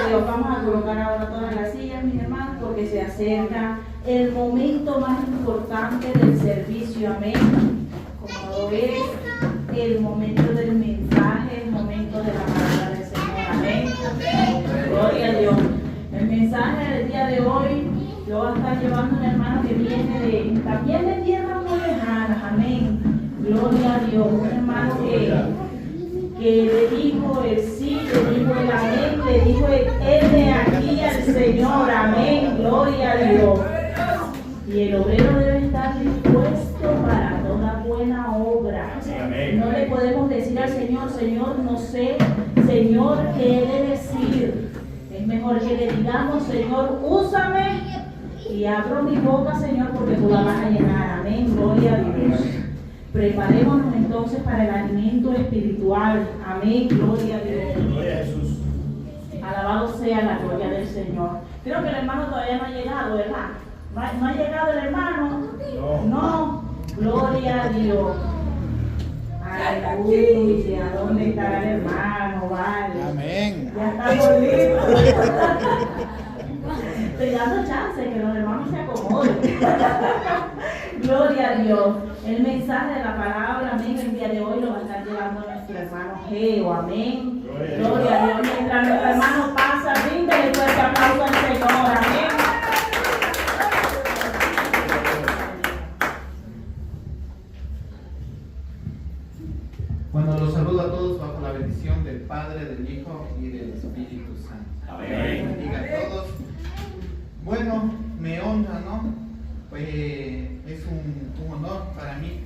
a Dios. Vamos a colocar ahora todas las sillas, mis hermanos, porque se acerca el momento más importante del servicio. Amén. Como es el momento del mensaje, el momento de la palabra del Señor. Amén. Gloria a Dios. El mensaje del día de hoy lo va a estar llevando un hermano que viene también de tierras muy lejanas. Amén. Gloria a Dios. Un hermano que le dijo el sí, le dijo el amén, le dijo el de aquí al Señor. Amén. Gloria a Dios. Y el obrero debe estar dispuesto para toda buena obra. Amén. No le podemos decir al Señor, Señor, no sé, Señor, ¿qué he de decir? Es mejor que le digamos, Señor, úsame y abro mi boca, Señor, porque tú la vas a llenar. Amén. Gloria a Dios. Preparémonos entonces para el alimento espiritual. Amén. Gloria a Dios. Gloria a Jesús. Alabado sea la gloria del Señor. Creo que el hermano todavía no ha llegado, ¿verdad? ¿No ha llegado el hermano? No. Gloria a Dios. Aleluya. ¿Dónde estará el hermano? Vale. Amén. Ya estamos listos. Estoy dando chance que los hermanos se acomoden. Gloria a Dios. El mensaje de la palabra, amén, el día de hoy lo va a estar llevando nuestro hermano Geo. Amén. Gloria a Dios. Mientras nuestro hermano pasa, ríndele fuerte aplauso al Señor. Amén. Bueno, los saludo a todos bajo la bendición del Padre, del Hijo y del Espíritu Santo. Amén. Bendiga a todos. Bueno, me honra, ¿no? Pues es un honor para mí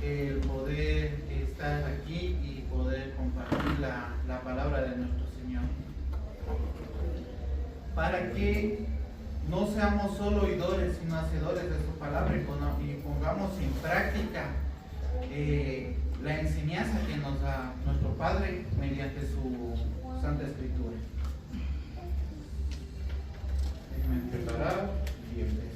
el poder estar aquí y poder compartir la palabra de nuestro Señor. Para que no seamos solo oidores, sino hacedores de su palabra y pongamos en práctica la enseñanza que nos da nuestro Padre mediante su Santa Escritura. Déjenme preparar y empezamos.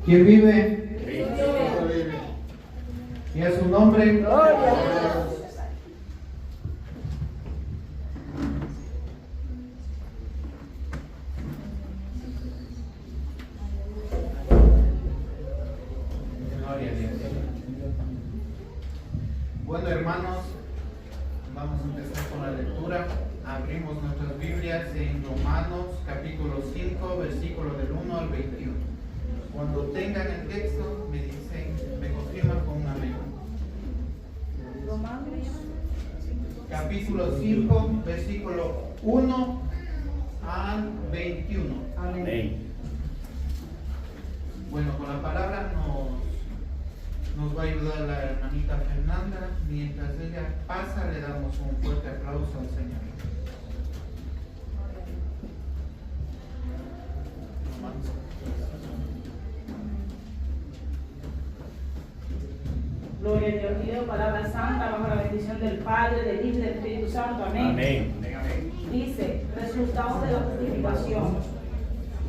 ¿Quién vive? Cristo vive. ¿Y a su nombre? Gloria. Gloria a Dios. Bueno, hermanos, vamos a empezar con la lectura. Abrimos nuestras Biblias en Romanos capítulo 5, versículos del 1 al 21. Cuando tengan el texto, me dicen, me confirman con un amén. Capítulo 5, versículo 1 al 21. Amén. Bueno, con la palabra nos va a ayudar la hermanita Fernanda. Mientras ella pasa, le damos un fuerte aplauso al Señor. Gloria a Dios. Pido palabra santa bajo la bendición del Padre, del Hijo y del Espíritu Santo. Amén. Amén. Amén. Dice, resultados de la justificación.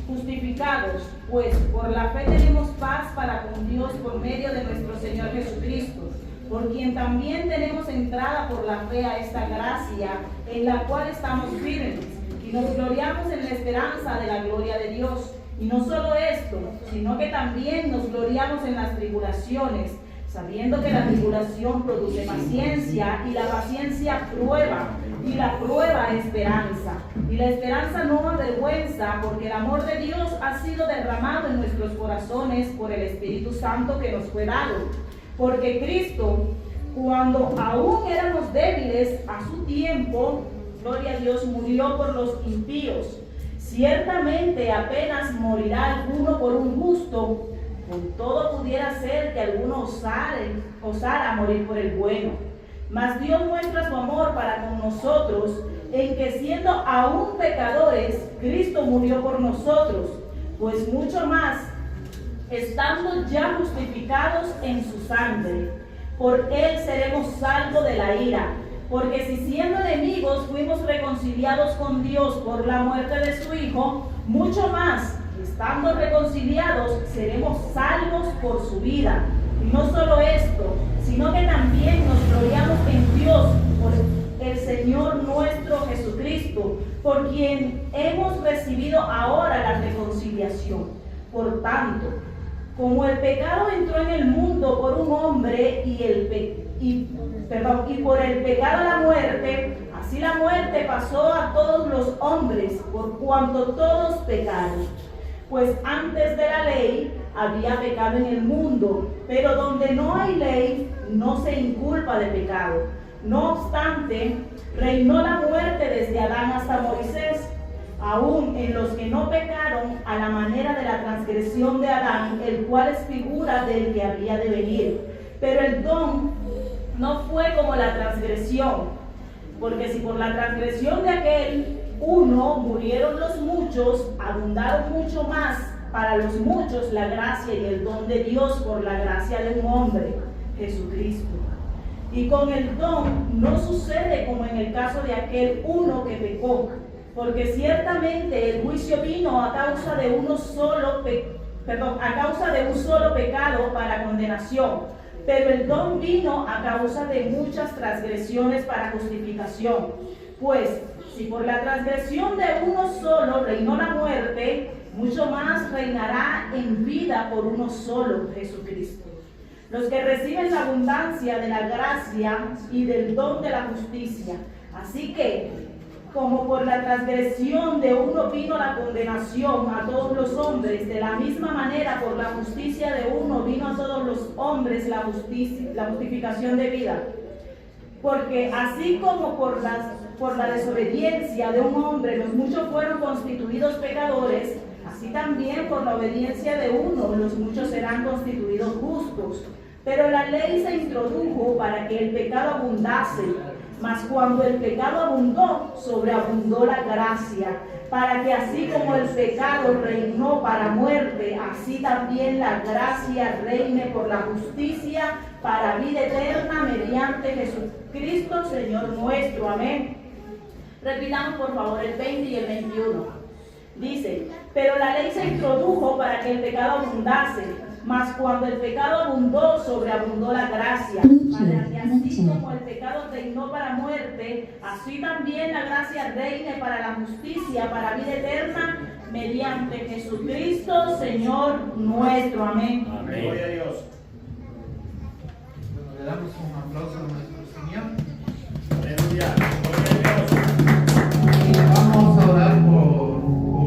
Justificados, pues por la fe tenemos paz para con Dios por medio de nuestro Señor Jesucristo, por quien también tenemos entrada por la fe a esta gracia, en la cual estamos firmes, y nos gloriamos en la esperanza de la gloria de Dios. Y no solo esto, sino que también nos gloriamos en las tribulaciones, sabiendo que la tribulación produce paciencia, y la paciencia prueba, y la prueba esperanza. Y la esperanza no avergüenza, porque el amor de Dios ha sido derramado en nuestros corazones por el Espíritu Santo que nos fue dado. Porque Cristo, cuando aún éramos débiles a su tiempo, gloria a Dios, murió por los impíos. Ciertamente apenas morirá alguno por un justo, con todo pudiera ser que alguno osara morir por el bueno. Mas Dios muestra su amor para con nosotros, en que siendo aún pecadores, Cristo murió por nosotros. pues mucho más, estando ya justificados en su sangre, por él seremos salvos de la ira. Porque si siendo enemigos fuimos reconciliados con Dios por la muerte de su Hijo, mucho más, estando reconciliados, seremos salvos por su vida. Y no solo esto, sino que también nos gloriamos en Dios por el Señor nuestro Jesucristo, por quien hemos recibido ahora la reconciliación. Por tanto, como el pecado entró en el mundo por un hombre y por el pecado la muerte, así la muerte pasó a todos los hombres por cuanto todos pecaron. Pues antes de la ley había pecado en el mundo, pero donde no hay ley no se inculpa de pecado. No obstante, reinó la muerte desde Adán hasta Moisés, aún en los que no pecaron a la manera de la transgresión de Adán, el cual es figura del que había de venir. Pero el don no fue como la transgresión, porque si por la transgresión de aquel uno murieron los muchos, abundaron mucho más para los muchos la gracia y el don de Dios por la gracia de un hombre, Jesucristo. Y con el don no sucede como en el caso de aquel uno que pecó, porque ciertamente el juicio vino a causa de un solo pecado para condenación, pero el don vino a causa de muchas transgresiones para justificación. Pues si por la transgresión de uno solo reinó la muerte, mucho más reinará en vida por uno solo, Jesucristo. Los que reciben la abundancia de la gracia y del don de la justicia. Así que, como por la transgresión de uno vino la condenación a todos los hombres, de la misma manera por la justicia de uno vino a todos los hombres la justificación de vida. Porque así como por la desobediencia de un hombre los muchos fueron constituidos pecadores, así también por la obediencia de uno los muchos serán constituidos justos. Pero la ley se introdujo para que el pecado abundase, mas cuando el pecado abundó, sobreabundó la gracia, para que así como el pecado reinó para muerte, así también la gracia reine por la justicia para vida eterna mediante Jesucristo Señor nuestro. Amén. Repitamos por favor el 20 y el 21. Dice, pero la ley se introdujo para que el pecado abundase, mas cuando el pecado abundó, sobreabundó la gracia, para que así como el pecado reinó para muerte, así también la gracia reine para la justicia, para vida eterna, mediante Jesucristo, Señor nuestro. Amén. Amén. Gloria a Dios. Bueno, le damos un aplauso a nuestro Señor. Aleluya. Gloria a Dios. Y vamos a orar por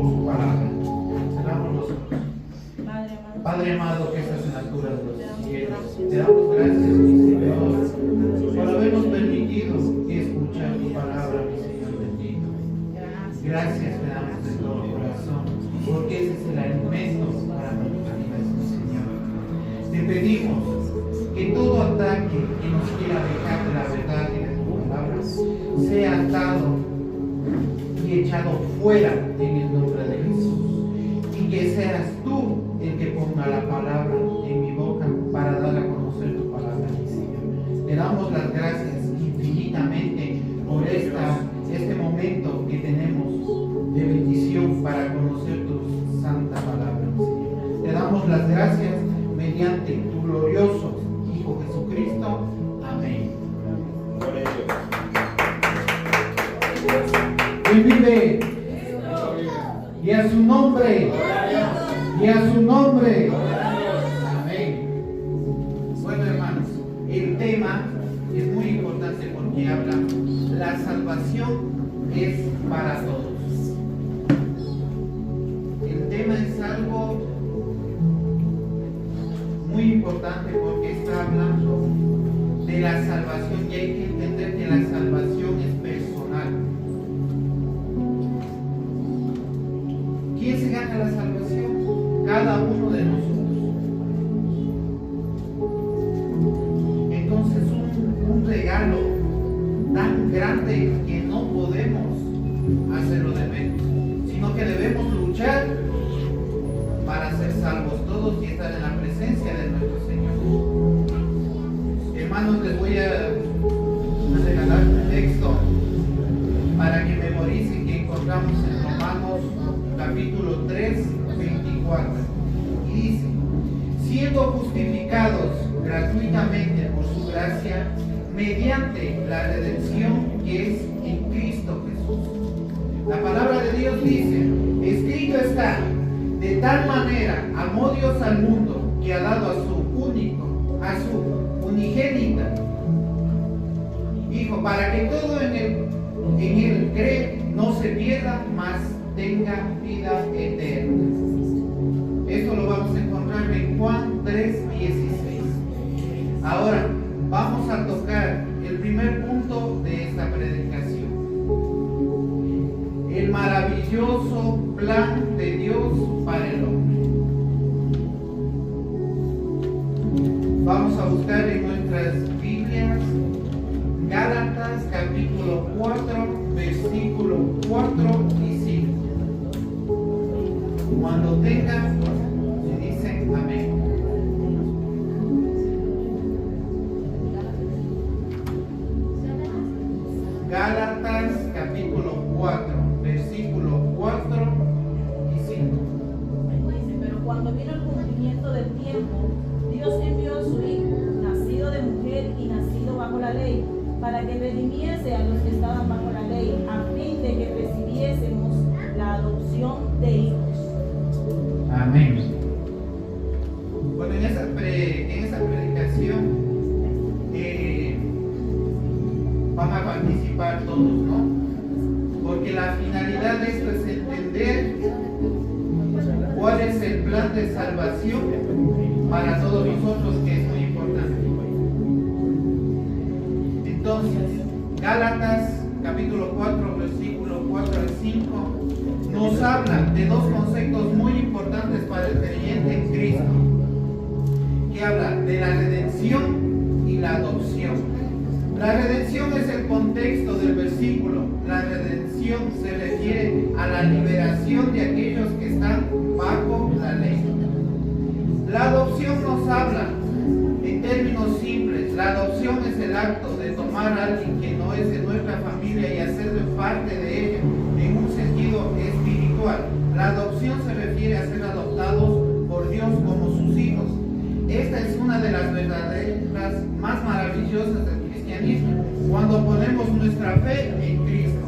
su palabra. Cerramos los ojos. Padre amado que estás en las alturas de los cielos, te damos gracias, mi Señor, por habernos permitido escuchar tu palabra, mi Señor bendito. Gracias te damos de todo corazón, porque ese es el alimento para nuestras vidas, mi Señor. Te pedimos que todo ataque que nos quiera dejar de la verdad y de tu palabra sea atado y echado fuera en el nombre de Jesús. Y que seas tú el que ponga la palabra en mi boca para dar a conocer tu palabra, mi Señor. Le damos las gracias infinitamente por este momento que tenemos de bendición para conocer tu santa palabra, mi Señor. Le damos las gracias mediante tu glorioso Hijo Jesucristo. Amén. Gloria a Dios. ¿Quién vive? Y a su nombre. Y a su nombre. Amén. Bueno, hermanos, el tema es muy importante porque habla, la salvación es para todos. El tema es algo muy importante porque está hablando de la salvación y hay que entender que la salvación es personal. ¿Quién se gana la salvación? Cada uno de nosotros. Entonces un regalo tan grande que no podemos hacerlo de menos, sino que debemos luchar salvos todos y estar en la presencia de nuestro Señor. Hermanos, les voy a regalar un texto para que memoricen, que encontramos en Romanos capítulo 3, 24. Y dice: siendo justificados gratuitamente por su gracia, mediante la redención que es en Cristo Jesús. La palabra de Dios dice: escrito está, de tal manera amó Dios al mundo, que ha dado a su unigénita Hijo, para que todo en él cree, no se pierda, mas tenga vida eterna. Esto lo vamos a encontrar en Juan 3:16. Ahora vamos a tocar el primer punto de esta predicación: el maravilloso plan de Dios para el hombre. Vamos a buscar en nuestras Biblias Gálatas capítulo 4, versículo 4 y 5. Cuando tengan, me dicen amén. Gálatas capítulo 4, versículo 4 y 5. Pero cuando vino el cumplimiento del tiempo, Dios envió a su Hijo, nacido de mujer y nacido bajo la ley, para que redimiese a los que estaban bajo la ley, a fin de que recibiésemos la adopción de hijos. Amén. Bueno, en esa predicación van a participar todos, ¿no? Porque la finalidad de esto es entender cuál es el plan de salvación para todos nosotros, que es muy importante. Entonces, Gálatas capítulo 4, versículo 4 al 5 nos habla de dos conceptos muy importantes para el creyente en Cristo, que habla de la redención y la adopción. La redención es el contexto del versículo. La redención se refiere a la liberación de aquellos que están bajo la ley. La adopción nos habla en términos simples. La adopción es el acto de tomar a alguien que no es de nuestra familia y hacerlo parte de ella en un sentido espiritual. La adopción se refiere a ser adoptados por Dios como sus hijos. Esta es una de las verdaderas más maravillosas del cristianismo. Cuando ponemos nuestra fe en Cristo,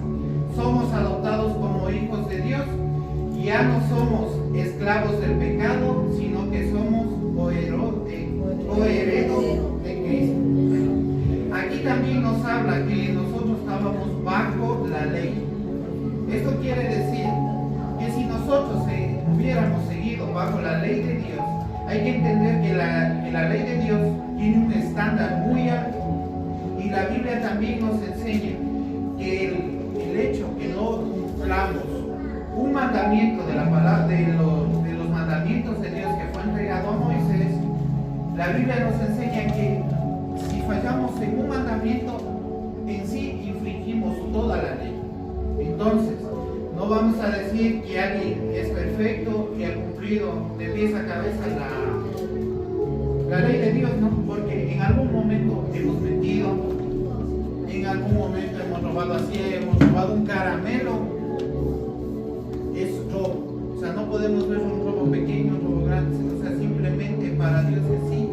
somos adoptados como hijos de Dios. Ya no somos esclavos del pecado, sino que somos coherederos de Cristo. Aquí también nos habla que nosotros estábamos bajo la ley. Esto quiere decir que si nosotros hubiéramos seguido bajo la ley de Dios, hay que entender que la ley de Dios tiene un estándar muy alto. Y la Biblia también nos enseña que el hecho que no cumplamos un mandamiento de la palabra, de los mandamientos de Dios que fue entregado a Moisés, la Biblia nos enseña que si fallamos en un mandamiento, en sí infringimos toda la ley. Entonces, no vamos a decir que alguien es perfecto y ha cumplido de pies a cabeza la ley de Dios, no, porque en algún momento hemos mentido, en algún momento hemos robado así, hemos robado un caramelo. Es robo. O sea, no podemos ver un robo pequeño, un robo grande. O sea, simplemente para Dios es sí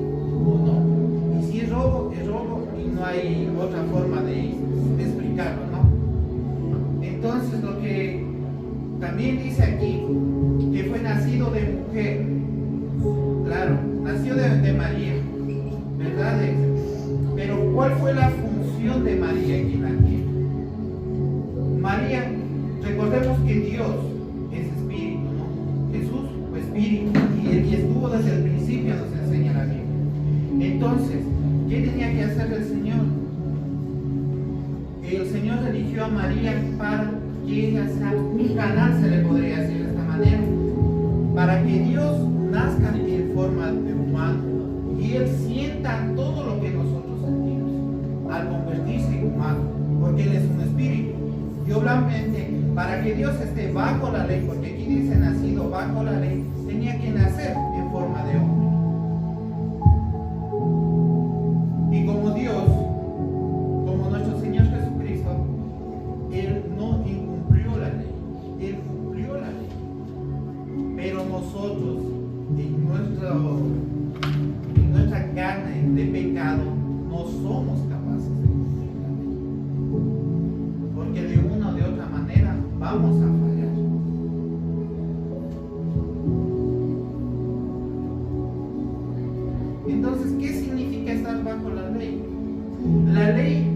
o no. Y si es robo y no hay otra forma de explicarlo, ¿no? Entonces, lo que también dice aquí, que fue nacido de mujer. Claro, nació de María, ¿verdad? Pero ¿cuál fue la función de María aquí en la tierra? María, recordemos que Dios es espíritu, ¿no? Jesús fue espíritu y estuvo desde el principio, nos enseña la Biblia. Entonces, ¿qué tenía que hacer el Señor? El Señor eligió a María para que ella sea un canal, se le podría decir de esta manera, para que Dios nazca en forma de humano y Él sienta todo lo que nosotros sentimos al convertirse en humano, porque Él es un espíritu. Y obviamente, para que Dios esté bajo la ley, porque aquí dice nacido bajo la ley, tenía que nacer en nosotros, en nuestra carne de pecado, no somos capaces de cumplir la ley. Porque de una o de otra manera vamos a fallar. Entonces, ¿qué significa estar bajo la ley? La ley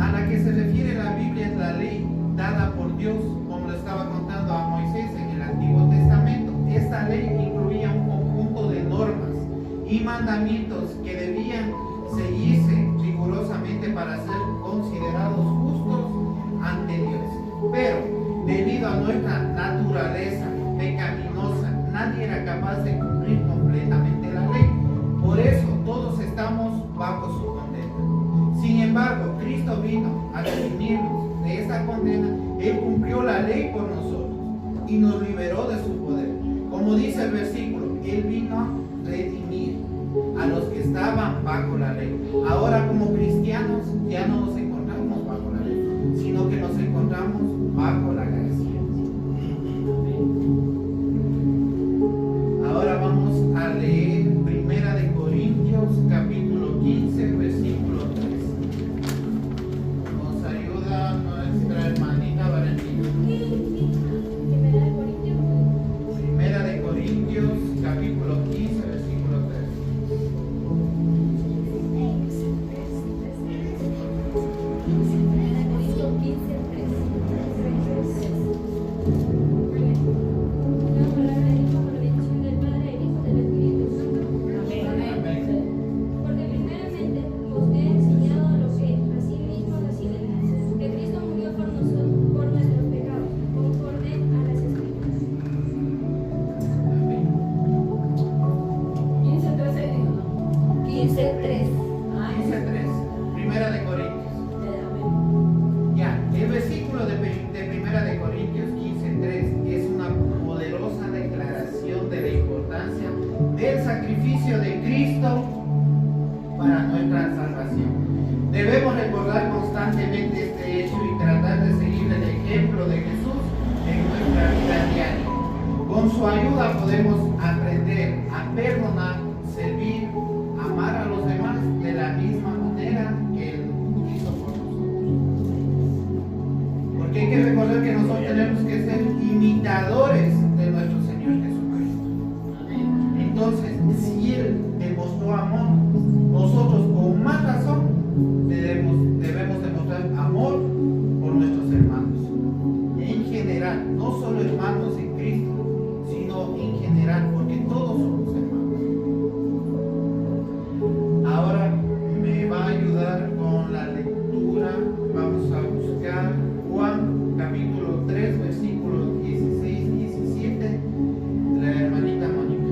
a la que se refiere la Biblia es la ley dada por Dios, como le estaba contando a Moisés en el Antiguo Testamento. Esta ley incluía un conjunto de normas y mandamientos que debían seguirse rigurosamente para ser considerados justos ante Dios. Pero debido a nuestra naturaleza pecaminosa, nadie era capaz de cumplir completamente la ley. Por eso todos estamos bajo su condena. Sin embargo, Cristo vino a redimirnos de esa condena. Él cumplió la ley por nosotros y nos liberó de su poder. Como dice el versículo, Él vino a redimir a los que estaban bajo la ley. Ahora, como cristianos, ya no nos encontramos bajo la ley, sino que nos encontramos bajo la gracia. Ahora vamos a leer 1 Corintios capítulo 15, versículo 3. Nos ayuda nuestra hermanita Valentina. 1 Corintios capítulo 15, versículo 3. Del sacrificio de Cristo para nuestra salvación. Debemos recordar constantemente este hecho y tratar de seguir el ejemplo de Jesús en nuestra vida diaria. Con su ayuda podemos aprender a perdonar, servir, amar a los demás de la misma manera que Él hizo por nosotros. Porque hay que recordar que nosotros tenemos que ser imitadores de nuestro Señor Jesucristo. Entonces, si Él demostró amor, nosotros con más razón debemos demostrar amor por nuestros hermanos. En general, no solo hermanos en Cristo, sino en general, porque todos somos hermanos. Ahora me va a ayudar con la lectura. Vamos a buscar Juan capítulo 3, versículos 16 y 17. La hermanita Mónica.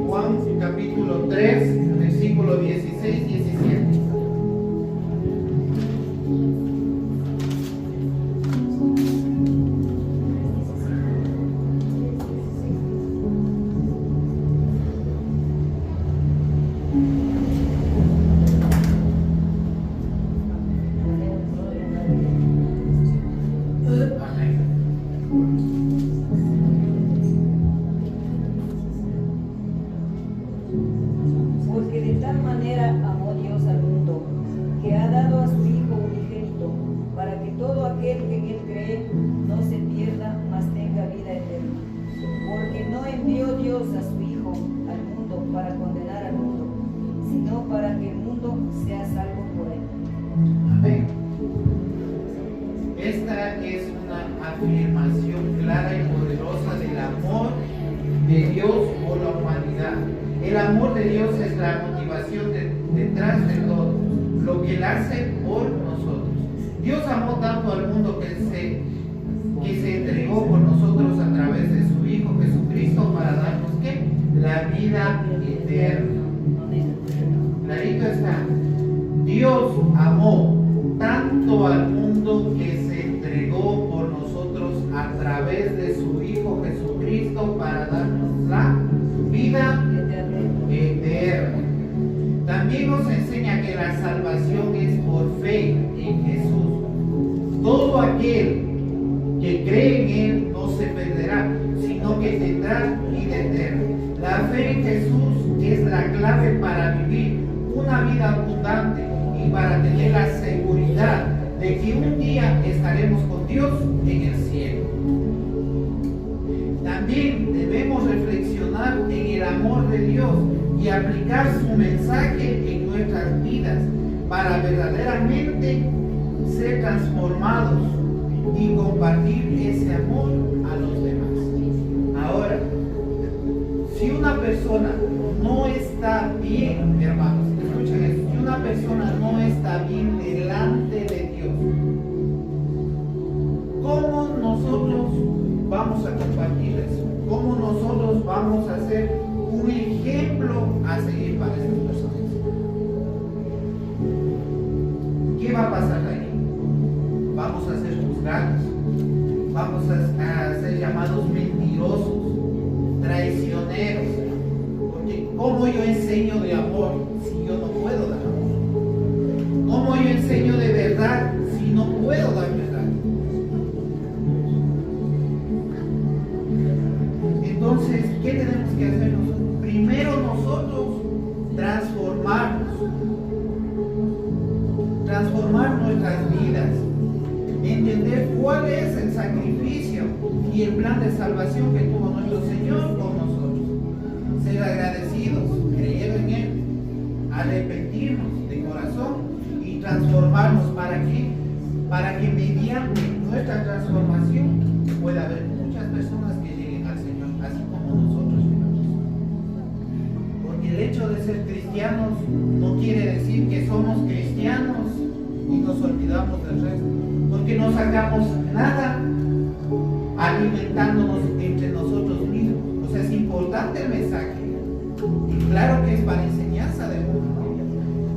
Juan capítulo 3, versículo 16 y 17. Porque de tal manera amó Dios al mundo, que ha dado a su Hijo unigénito, para que todo aquel que en Él cree no se pierda, mas tenga vida eterna. Porque no envió Dios a su Hijo al mundo para condenar al mundo, sino para que el mundo sea salvo por Él. Amén. Esta es una afirmación clara y poderosa del amor de Dios por la humanidad. El amor de Dios es la motivación detrás de todo lo que Él hace por nosotros. Dios amó tanto al mundo que se entregó por nosotros a través de su Hijo Jesucristo para darnos ¿qué? La vida eterna. Clarito está. Dios amó tanto al mundo que se entregó por nosotros a través de su Hijo Jesucristo para darnos la vida eterna. También nos enseña que la salvación es por fe en Jesús. Todo aquel que cree en Él no se perderá, sino que tendrá vida eterna. La fe en Jesús es la clave para vivir una vida abundante y para tener la seguridad de que un día estaremos con Dios en el cielo. También debemos reflexionar en el amor de Dios y aplicar su mensaje en nuestras vidas para verdaderamente ser transformados y compartir ese amor a los demás. Ahora, si una persona no está bien, hermanos, escuchen esto, si una persona no está bien delante de Dios, ¿cómo nosotros vamos a compartir eso? ¿Cómo nosotros vamos a ser un ejemplo a seguir para esas personas? ¿Qué va a pasar ahí? Vamos a ser juzgados, vamos a ser llamados mentirosos, traicioneros, porque ¿cómo yo enseño de amor si yo no puedo dar amor? ¿Cómo yo enseño de verdad si no puedo dar verdad? Entonces, ¿qué tenemos que hacer nosotros? Primero nosotros transformar nuestras vidas, entender cuál es el sacrificio y el plan de salvación que tuvo nuestro Señor con nosotros. Ser agradecidos, creer en Él, arrepentirnos de corazón y transformarnos. ¿Para qué? Para que mediante nuestra transformación pueda haber muchas personas que lleguen al Señor, así como nosotros llegamos. Porque el hecho de ser cristianos no quiere decir que somos cristianos y nos olvidamos del resto, porque no sacamos nada alimentándonos entre nosotros mismos. O sea, es importante el mensaje, y claro que es para enseñanza de uno, ¿no?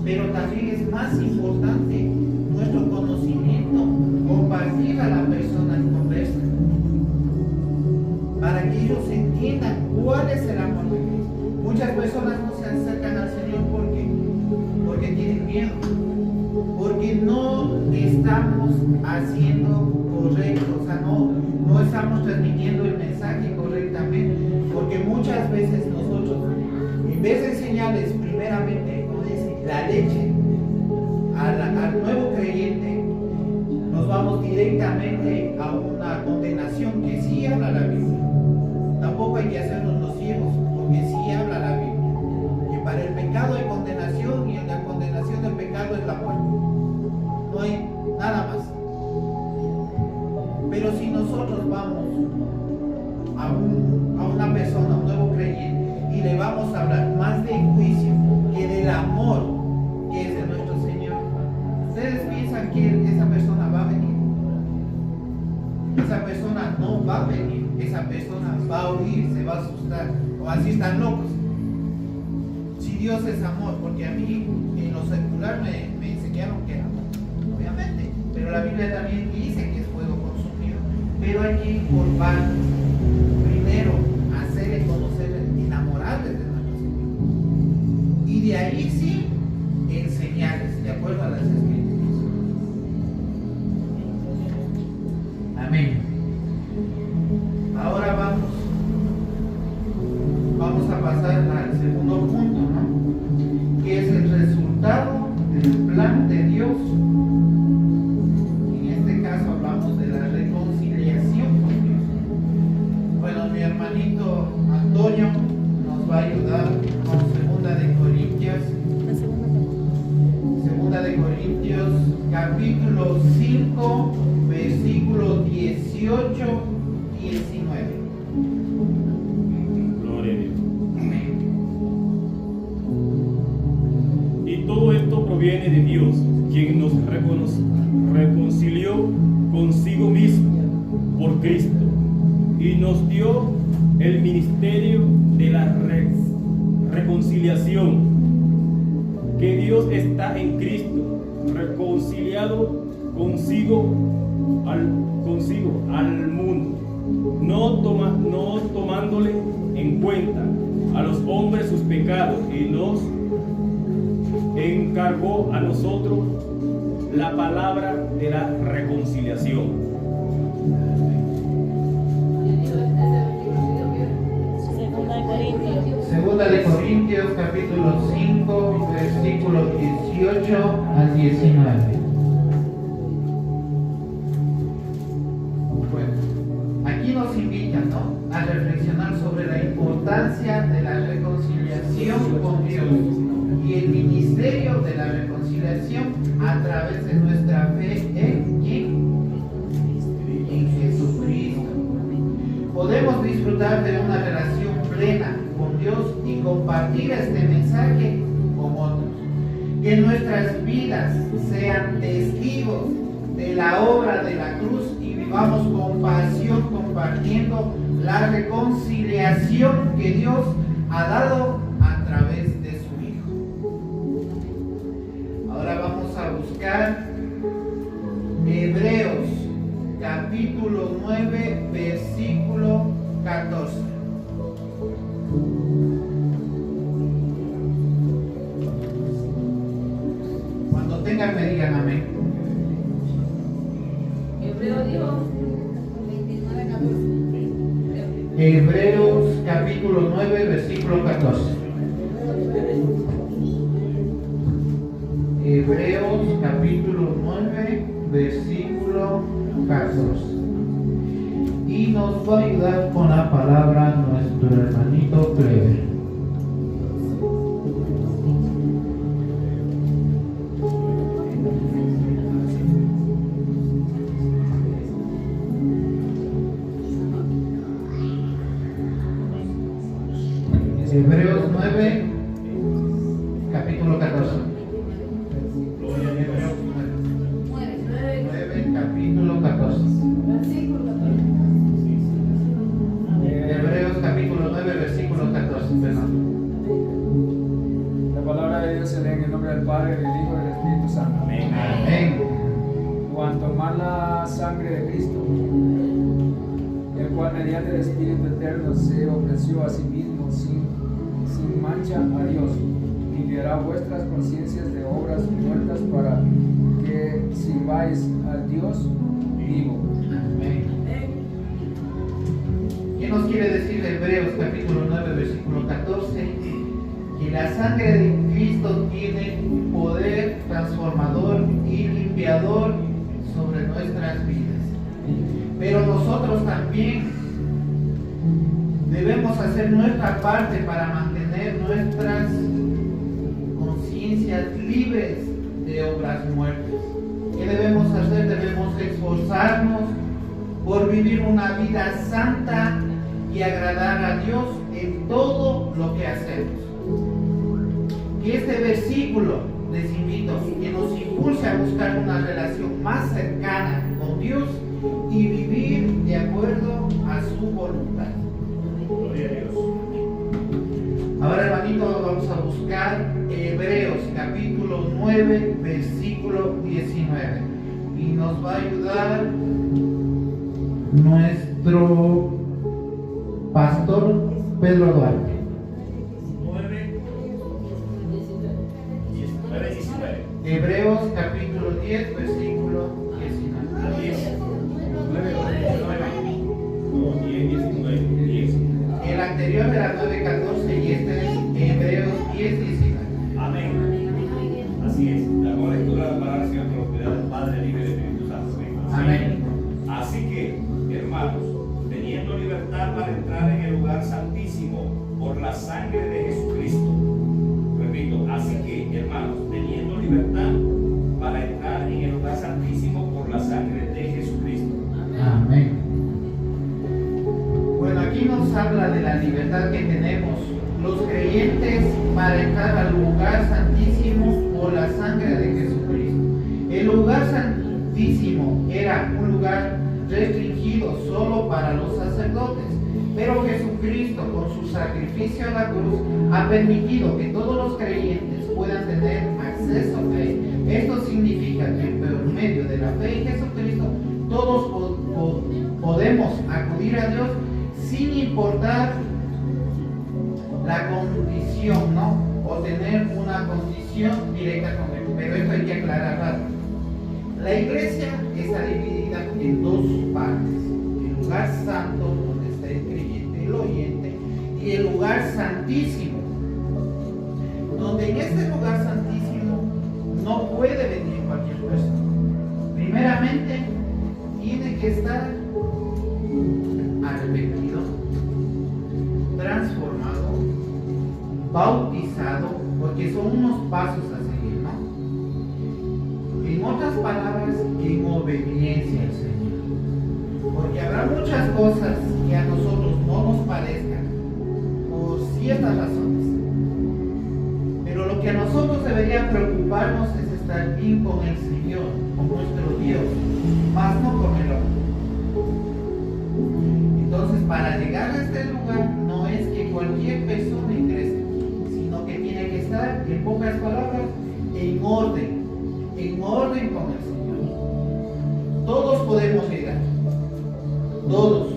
Pero también es más importante nuestro conocimiento, compartir a la persona conversa, para que ellos entiendan cuál es el amor de Cristo. Muchas personas no se acercan al Señor porque tienen miedo, porque no estamos haciendo correcto, o sea, no estamos transmitiendo el mensaje correctamente, porque muchas veces nosotros, en vez de enseñarles primeramente, como dice, la leche al nuevo creyente, nos vamos directamente a una condenación que sí habla la Biblia. Tampoco hay que hacernos los ciegos, porque sí habla la Biblia, que para el pecado hay condenación, y en la condenación del pecado es la muerte. No hay nada más. Pero si nosotros vamos a una persona, a un nuevo creyente, y le vamos a hablar más del juicio que del amor que es de nuestro Señor, ¿ustedes piensan que esa persona va a venir? Esa persona no va a venir, esa persona va a huir, se va a asustar, o así están locos. Si Dios es amor, porque a mí en lo secular me enseñaron que era amor, obviamente, pero la Biblia también dice que es fuego consumido, pero hay que ir por partes. Primero, hacerle conocer, enamorarles de nuestro Señor, y de ahí sí enseñarles de acuerdo a las Escrituras. Amén. Ahora vamos a pasar al segundo punto, ¿no? Que es el resultado del plan de Dios. En este caso hablamos de la reconciliación con Dios. Bueno, mi hermanito Antonio nos va a ayudar con 2 de Corintios capítulo 5 versículos 18 y 19. Gloria a Dios. Y todo esto proviene de Dios, quien nos reconcilió consigo mismo por Cristo y nos dio el ministerio de la reconciliación. Que Dios está en Cristo, reconciliado consigo al mundo, no tomándole en cuenta a los hombres sus pecados, y nos encargó a nosotros la palabra de la reconciliación. Segunda de Corintios, capítulo 5, versículos 18 al 19. Bueno, aquí nos invitan, ¿no?, a reflexionar sobre la importancia de la reconciliación con Dios y el ministerio de la reconciliación a través de nuestra fe en Jesucristo. Podemos disfrutar de una relación plena con Dios y compartir este mensaje con otros. Que nuestras vidas sean testigos de la obra de la cruz y vivamos con pasión compartiendo la reconciliación que Dios ha dado a través de su Hijo. Ahora vamos a buscar Hebreos capítulo 9 versículo 14. Cuando tengan me digan amén. Hebreos capítulo 9 versículo 14. Hebreos capítulo 9 versículo 14. Y nos va a ayudar con la palabra nuestro hermanito Clever. Hebreos 9, capítulo 14. Hebreos 9, capítulo 14. Hebreos capítulo 9, versículo 14. Perdón. La palabra de Dios se lee en el nombre del Padre, del Hijo y del Espíritu Santo. Amén. Cuanto más la sangre de Cristo, el cual mediante el Espíritu Eterno se ofreció a sí mismo sin mancha a Dios, limpiará vuestras conciencias de obras muertas para que sirváis al Dios vivo. Amén. ¿Qué nos quiere decir Hebreos capítulo 9 versículo 14? Que la sangre de Cristo tiene un poder transformador y limpiador sobre nuestras vidas. Pero nosotros también debemos hacer nuestra parte para mantener nuestras conciencias libres de obras muertas. ¿Qué debemos hacer? Debemos esforzarnos por vivir una vida santa y agradar a Dios en todo lo que hacemos. Y este versículo, les invito, que nos impulse a buscar una relación más cercana con Dios y vivir de acuerdo a su voluntad. Gloria a Dios. Ahora, hermanito, vamos a buscar Hebreos capítulo 9 versículo 19 y nos va a ayudar nuestro pastor Pedro Duarte. 19. Hebreos capítulo 10 versículo 19. 10. 10. El anterior era 9:14 y este es Hebreos 10:19. Amén. Así es. La lectura de la palabra del Señor con la autoridad del Padre, del Hijo y del Espíritu Santo. Amén. Así que, hermanos, teniendo libertad para entrar en el lugar santísimo por la sangre de Jesucristo. Repito, así que, hermanos, teniendo libertad para entrar en el lugar santísimo por la sangre de Jesucristo. Amén. Bueno, aquí nos habla de la libertad que tenemos los creyentes para entrar al lugar santísimo por la sangre de Jesucristo. El lugar santísimo era un lugar restringido solo para los sacerdotes, pero Jesucristo con su sacrificio a la cruz ha permitido que todos los creyentes puedan tener acceso a él. Esto significa que por medio de la fe en Jesucristo todos podemos acudir a Dios sin importar la condición, ¿no? O tener una condición directa con él. Pero esto hay que aclararlo. La iglesia está dividida en dos partes: el lugar santo, donde está el creyente, el oyente, y el lugar santísimo, donde en este lugar santísimo no puede venir cualquier persona. Primeramente, tiene que estar arrepentido, transformado, bautizado, porque son unos pasos a seguir, ¿no? En otras palabras, en obediencia al Señor. Porque habrá muchas cosas que a nosotros no nos parezcan por ciertas razones. Pero lo que a nosotros debería preocuparnos es estar bien con el Señor, con nuestro Dios, más no con el hombre. Entonces, para llegar a este lugar, no es que cualquier persona ingrese, sino que tiene que estar, en pocas palabras, en orden con el Señor. Todos podemos llegar, todos,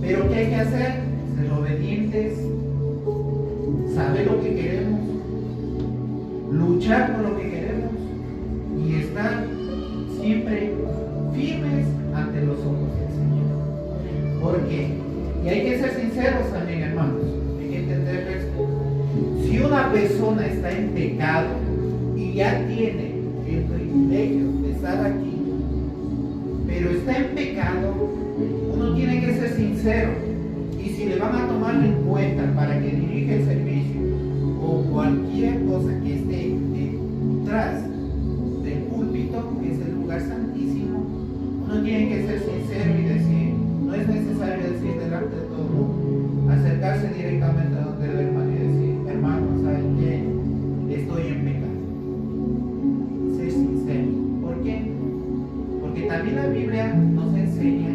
pero ¿qué hay que hacer? Ser obedientes, saber lo que queremos, luchar por lo que queremos y estar siempre firmes ante los ojos del Señor. ¿Por qué? Y hay que ser sinceros también, hermanos. Hay que entender esto. Si una persona está en pecado y ya tiene el privilegio de estar aquí, pero está en pecado, uno tiene que ser sincero. Y si le van a tomar en cuenta para que dirija el servicio o cualquier cosa que esté detrás del púlpito, que es el lugar santísimo, uno tiene que ser sincero y decir, no es necesario decir delante de todo el mundo, acercarse directamente a donde el hermano y decir, hermano, ¿saben qué? Estoy en pecado. Ser sincero. ¿Por qué? Porque también la Biblia nos enseña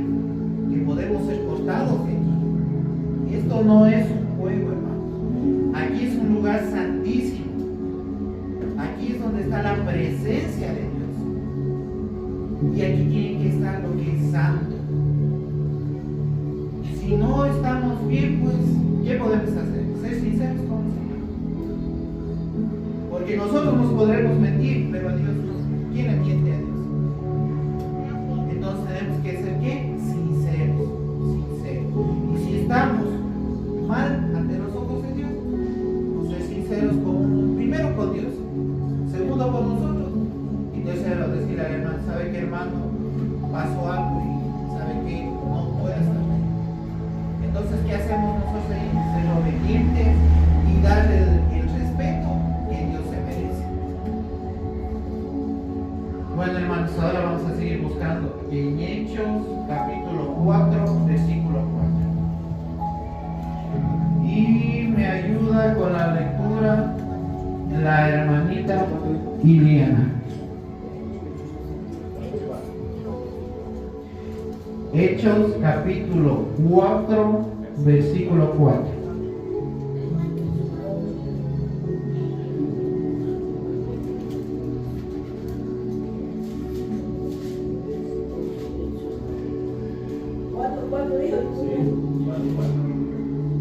que podemos ser cortados de aquí. Esto no es un juego, hermano. Aquí es un lugar santísimo. Aquí es donde está la presencia de Dios. Y aquí tiene que estar lo que es santo. Si no estamos bien, pues, ¿qué podemos hacer? Ser sinceros con el Señor. Porque nosotros nos podremos mentir, pero a Dios no. ¿Quién le miente a Dios? Entonces tenemos que ser, ¿qué? Sinceros. Y si estamos mal ante los ojos de Dios, pues ser sinceros primero con Dios, segundo con nosotros, y tercero decir al hermano, ¿sabe qué, hermano? Pasó algo y ¿sabe qué? No puede estar bien. Entonces, ¿qué hacemos nosotros ahí? Ser obedientes y darle el respeto que Dios se merece. Bueno, hermanos, ahora vamos a seguir buscando en Hechos, capítulo 4, versículo 4. Y me ayuda con la lectura la hermanita Iliana. Hechos capítulo 4, versículo 4.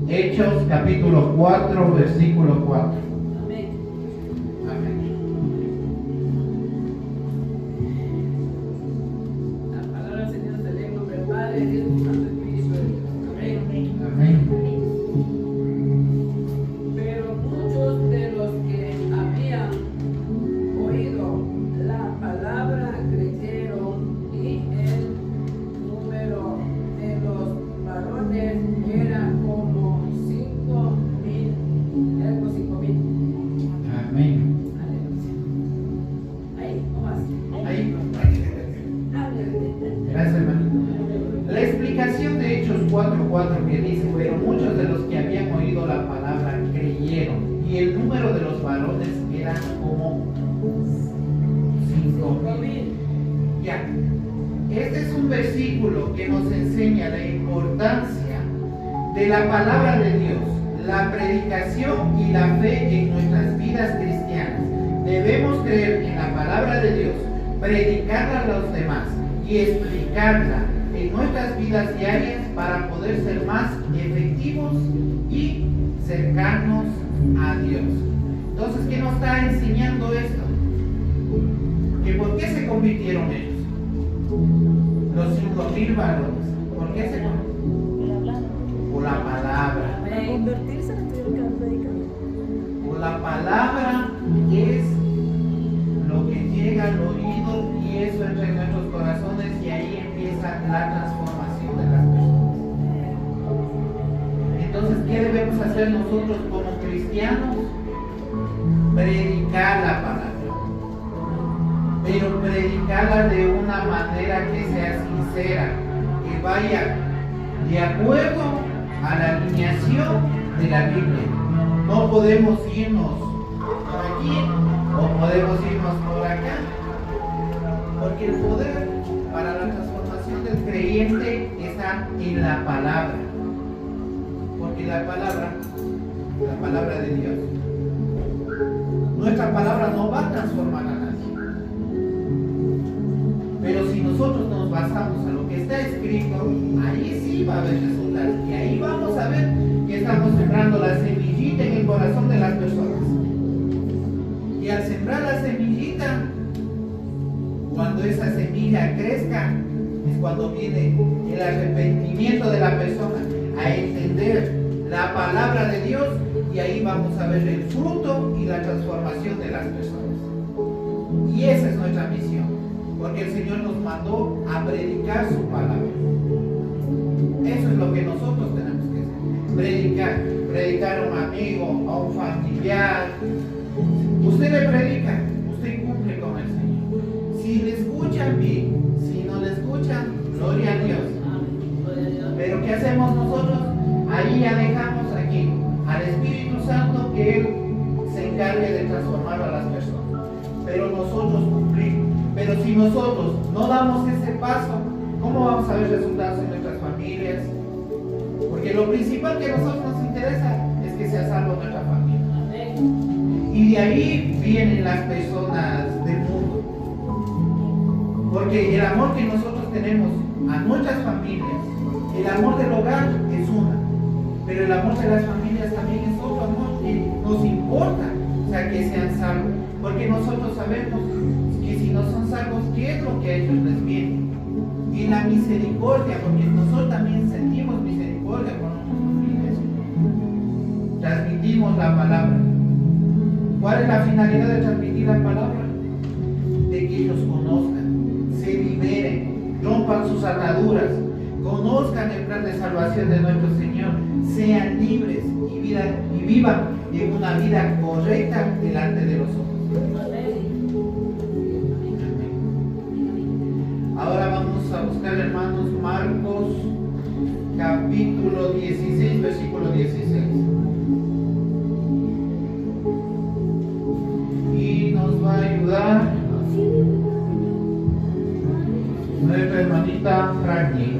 Hechos capítulo 4, versículo 4. Amén. Amén. La palabra del Señor se lee en nombre del Padre, del Hijo y del Santo Espíritu de Dios. Amén. Amén. Pero muchos de los que habían oído la palabra creyeron, y el número de los varones era como 5,000. Era como 5,000. Amén. Ahí, no más. Ahí. Gracias, hermanito. La explicación de Hechos 4:4 que dice, pero muchos de los que habían oído la palabra creyeron, y el número de los varones era como 5,000. Ya. Este es un versículo que nos enseña la importancia de la palabra de Dios, la predicación y la fe en nuestras vidas cristianas. Debemos creer en la palabra de Dios, predicarla a los demás y explicarla en nuestras vidas diarias para poder ser más efectivos y cercanos a Dios. Entonces, ¿qué nos está enseñando esto? ¿Que por qué se convirtieron ellos? los 5.000 varones. ¿Por qué se por la palabra? Para convertirse en tuvieron que predicar. Por la palabra es lo que llega al oído y eso entra en nuestros corazones y ahí empieza la transformación de las personas. Entonces, ¿qué debemos hacer nosotros como cristianos? Predicar la palabra, pero predicarla de una manera que sea sincera, que vaya de acuerdo a la alineación de la Biblia. No podemos irnos por aquí o podemos irnos por acá, porque el poder para la transformación del creyente está en la palabra, porque la palabra de Dios, nuestra palabra no va a transformar a nadie, pero si nosotros nos basamos en lo que está escrito, ahí sí va a haber resultados y ahí vamos a ver que estamos sembrando la semillita en el corazón de las personas. Y al sembrar la semillita, cuando esa semilla crezca, es cuando viene el arrepentimiento de la persona a entender la palabra de Dios y ahí vamos a ver el fruto y la transformación de las personas. Y esa es nuestra misión, porque el Señor nos mandó a predicar su palabra. Eso es lo que nosotros tenemos que hacer, predicar a un amigo, a un familiar. Usted le predica, usted cumple con el Señor. Si le escuchan bien, si no le escuchan, gloria a Dios. Pero ¿qué hacemos nosotros? Ahí ya dejamos aquí al Espíritu Santo que Él se encargue de transformar a las personas. Pero nosotros cumplimos. Pero si nosotros no damos ese paso, ¿cómo vamos a ver resultados en nuestras familias? Porque lo principal que a nosotros nos interesa es que sea salvo nuestra familia. Y de ahí vienen las personas del mundo. Porque el amor que nosotros tenemos a nuestras familias, el amor del hogar es una, pero el amor de las familias también es otro amor que nos importa, o sea, que sean salvos. Porque nosotros sabemos que si no son salvos, ¿qué es lo que a ellos les viene? Y la misericordia, porque nosotros también sentimos misericordia con nuestros familiares. Transmitimos la palabra. ¿Cuál es la finalidad de transmitir la palabra? De que ellos conozcan, se liberen, rompan sus ataduras, conozcan el plan de salvación de nuestro Señor, sean libres y vivan en una vida correcta delante de los ojos. Ahora vamos a buscar, hermanos, Marcos capítulo 16, versículo 16. Y nos va a ayudar nuestra hermanita Frankie.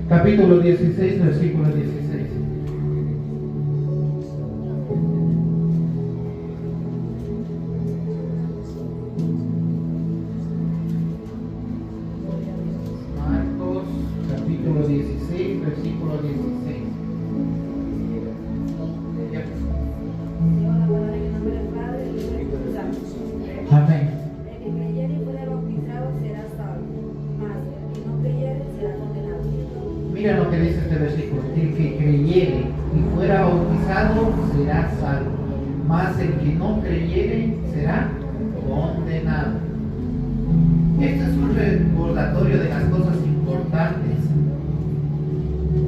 Capítulo 16, versículo 16. Marcos, capítulo 16, versículo 16. Amén. El que creyere y fuere bautizado será salvo, mas el que no creyere será condenado. Mira lo que dice este versículo: el que creyere y fuera bautizado será salvo, mas el que no creyere será condenado. Esto es un recordatorio de las cosas importantes.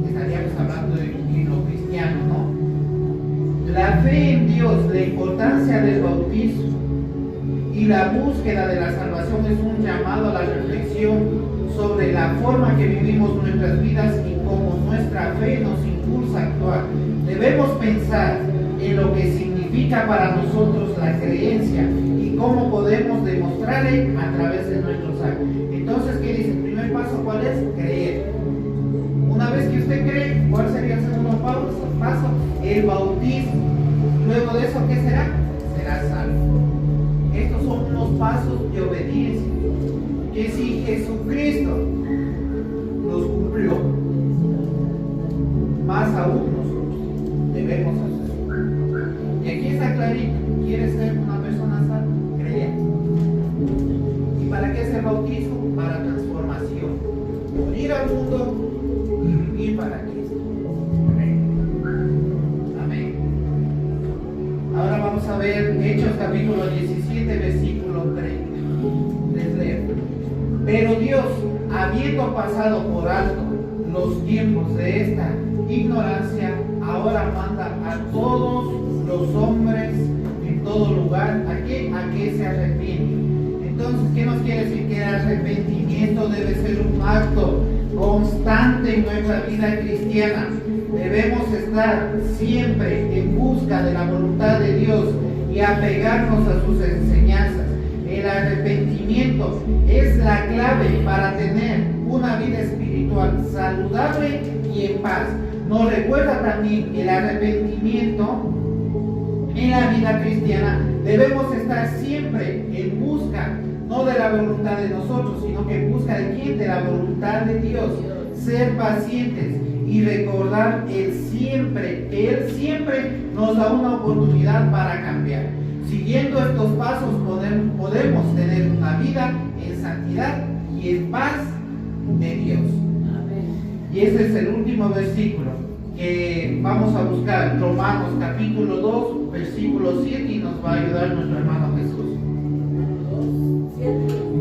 Estaríamos hablando de lo cristiano, ¿no? La fe en Dios, la importancia del bautismo y la búsqueda de la salvación es un llamado a la reflexión sobre la forma que vivimos nuestras vidas y cómo nuestra fe nos impulsa a actuar. Debemos pensar en lo que significa para nosotros la creencia y cómo podemos demostrarle a través de nuestros actos. Entonces, ¿qué dice? El primer paso, ¿cuál es? Creer. Una vez que usted cree, ¿cuál sería el segundo paso? El bautismo. Luego de eso, ¿qué será? será salvo. Estos son unos pasos de obediencia que si Jesucristo los cumplió, más aún nosotros debemos hacerlo. Y aquí está clarito: ¿quieres ser una persona salva? Creyente. ¿Y para qué es el bautismo? Para transformación. Morir al mundo y vivir para Cristo. Amén. Ahora vamos a ver Hechos capítulo 17, versículo 30. Les leo. Pero Dios, habiendo pasado por alto los tiempos de esta ignorancia, ahora manda a todos los hombres en todo lugar a que se arrepienten. Entonces, ¿qué nos quiere decir? Que el arrepentimiento debe ser un acto constante en nuestra vida cristiana. Debemos estar siempre en busca de la voluntad de Dios y apegarnos a sus enseñanzas. El arrepentimiento es la clave para tener una vida espiritual saludable y en paz. Nos recuerda también que el arrepentimiento en la vida cristiana debemos estar siempre en busca, no de la voluntad de nosotros, sino que en busca de quién, de la voluntad de Dios. Ser pacientes y recordar que Él siempre nos da una oportunidad para cambiar. Siguiendo estos pasos podemos tener una vida en santidad y en paz de Dios. Y ese es el último versículo que vamos a buscar, Romanos capítulo 2, versículo 7, y nos va a ayudar nuestro hermano Jesús.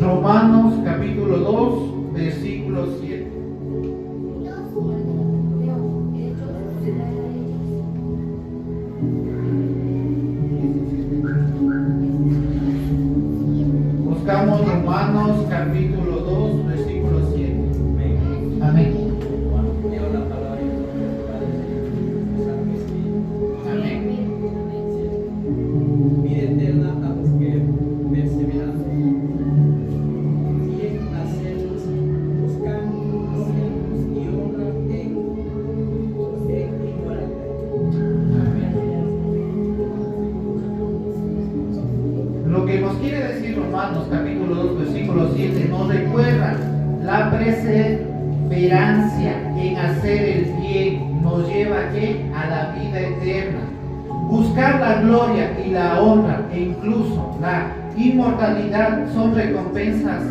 Romanos capítulo 2, versículo 7. Buscamos Romanos capítulo 2, versículo 7. Amén. Lo que nos quiere decir Romanos capítulo 2, versículo 7, nos recuerda la perseverancia en hacer el bien, nos lleva a la vida eterna. Buscar la gloria y la honra e incluso la inmortalidad son recompensas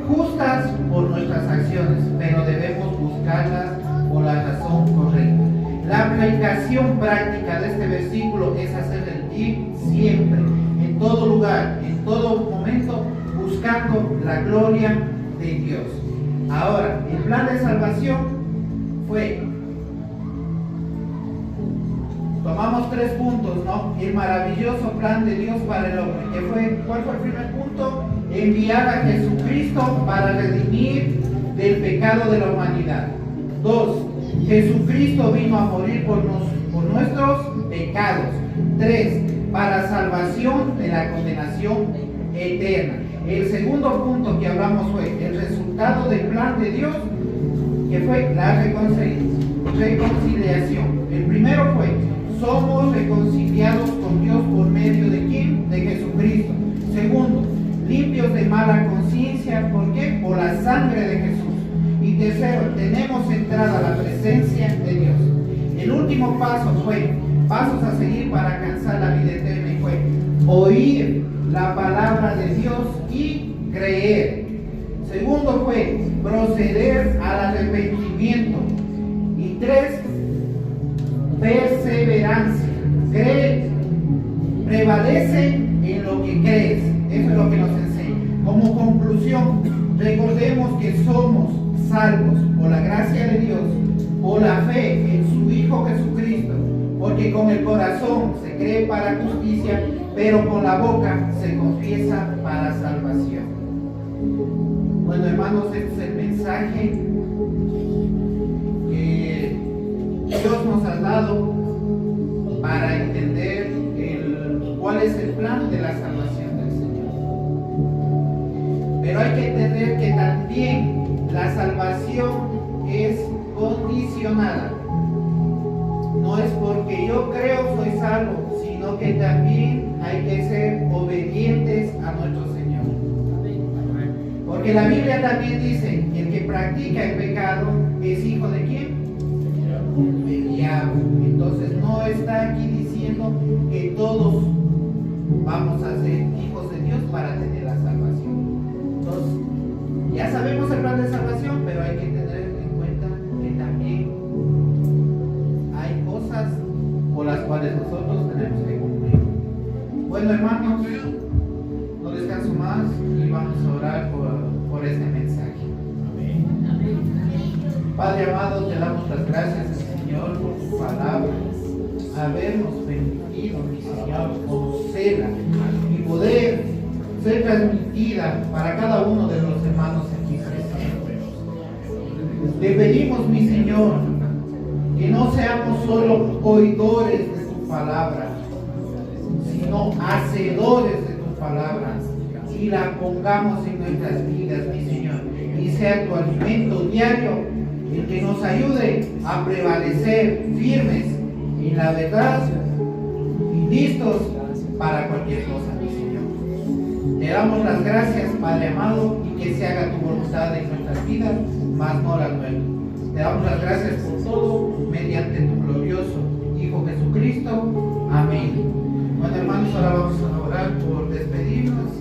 justas por nuestras acciones, pero debemos buscarlas por la razón correcta. La aplicación práctica de este versículo es hacer el bien siempre, en todo lugar, en todo momento, buscando la gloria de Dios. Ahora, el plan de salvación fue, tomamos 3 puntos, ¿no? El maravilloso plan de Dios para el hombre, que fue, ¿cuál fue el primer punto? Enviar a Jesucristo para redimir del pecado de la humanidad. 2, Jesucristo vino a morir por nuestros pecados. 3, para salvación de la condenación eterna. El segundo punto que hablamos fue el resultado del plan de Dios, que fue la reconciliación. El primero fue, somos reconciliados con Dios por medio de ¿quién? De Jesucristo. Segundo, limpios de mala conciencia, ¿por qué? Por la sangre de Jesús. Y tercero, tenemos entrada a la presencia de Dios. El último paso fue, pasos a seguir para alcanzar la vida eterna, y fue oír la palabra de Dios y creer. Segundo fue proceder al arrepentimiento. Y 3, perseverancia. Prevalece en lo que crees. Eso es lo que nos enseña. Como conclusión, recordemos que somos salvos por la gracia de Dios, por la fe en su Hijo Jesucristo, porque con el corazón se cree para justicia, pero con la boca se confiesa para salvación. Bueno, hermanos, este es el mensaje que Dios nos ha dado para entender cuál es el plan de la salvación del Señor. Pero hay que entender que también la salvación es condicionada. No es porque yo creo soy salvo, sino que también hay que ser obedientes a nuestro Señor. Porque la Biblia también dice que el que practica el pecado es hijo de ¿quién? Del diablo. Entonces no está aquí diciendo que todos vamos a ser hijos de Dios para tener la salvación. Entonces, ya sabemos el plan de salvación, pero hay que tener en cuenta que también hay cosas por las cuales nosotros tenemos que cumplir. Bueno, hermanos, no descanso más y vamos a orar por este mensaje. Padre amado, te damos las gracias, Señor, por tu palabra, habernos permitido, mi Señor, conocerla y poder ser transmitida para cada uno de los hermanos aquí presentes. Te pedimos, mi Señor, que no seamos solo oidores de tu palabra, sino hacedores de tu palabra, y la pongamos en nuestras vidas, mi Señor, y sea tu alimento diario el que nos ayude a prevalecer firmes en la verdad y listos para cualquier cosa, mi Señor. Te damos las gracias, Padre amado, y que se haga tu voluntad en nuestras vidas, más no la nuestra. Te damos las gracias por todo, mediante tu glorioso Hijo Jesucristo. Amén. Bueno, hermanos, ahora vamos a orar por despedirnos.